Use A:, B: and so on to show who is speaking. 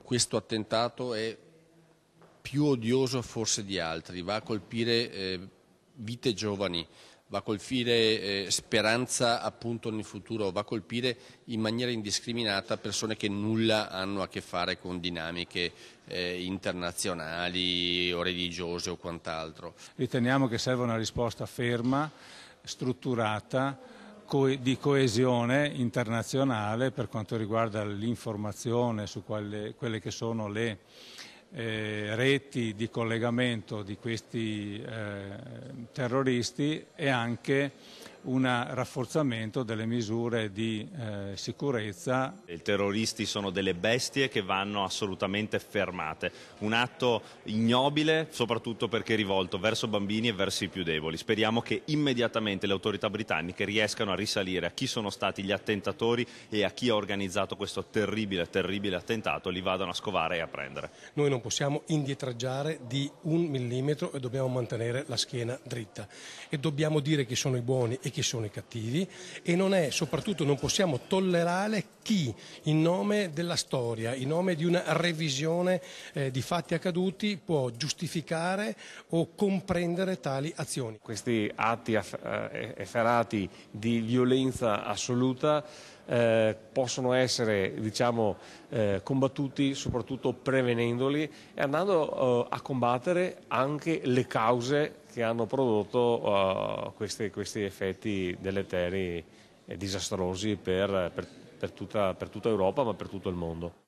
A: Questo attentato è più odioso forse di altri, va a colpire vite giovani, va a colpire speranza appunto nel futuro, va a colpire in maniera indiscriminata persone che nulla hanno a che fare con dinamiche internazionali o religiose o quant'altro.
B: Riteniamo che serva una risposta ferma, strutturata, di coesione internazionale per quanto riguarda l'informazione su quelle che sono le reti di collegamento di questi terroristi e anche un rafforzamento delle misure di sicurezza.
C: I terroristi sono delle bestie che vanno assolutamente fermate, un atto ignobile soprattutto perché è rivolto verso bambini e verso i più deboli. Speriamo che immediatamente le autorità britanniche riescano a risalire a chi sono stati gli attentatori e a chi ha organizzato questo terribile attentato, li vadano a scovare e a prendere.
D: Noi non possiamo indietreggiare di 1 millimetro e dobbiamo mantenere la schiena dritta e dobbiamo dire chi sono i buoni e chi sono i cattivi e soprattutto non possiamo tollerare chi in nome della storia, in nome di una revisione di fatti accaduti può giustificare o comprendere tali azioni.
E: Questi atti efferati di violenza assoluta possono essere combattuti soprattutto prevenendoli e andando a combattere anche le cause che hanno prodotto questi effetti deleteri e disastrosi per tutta Europa ma per tutto il mondo.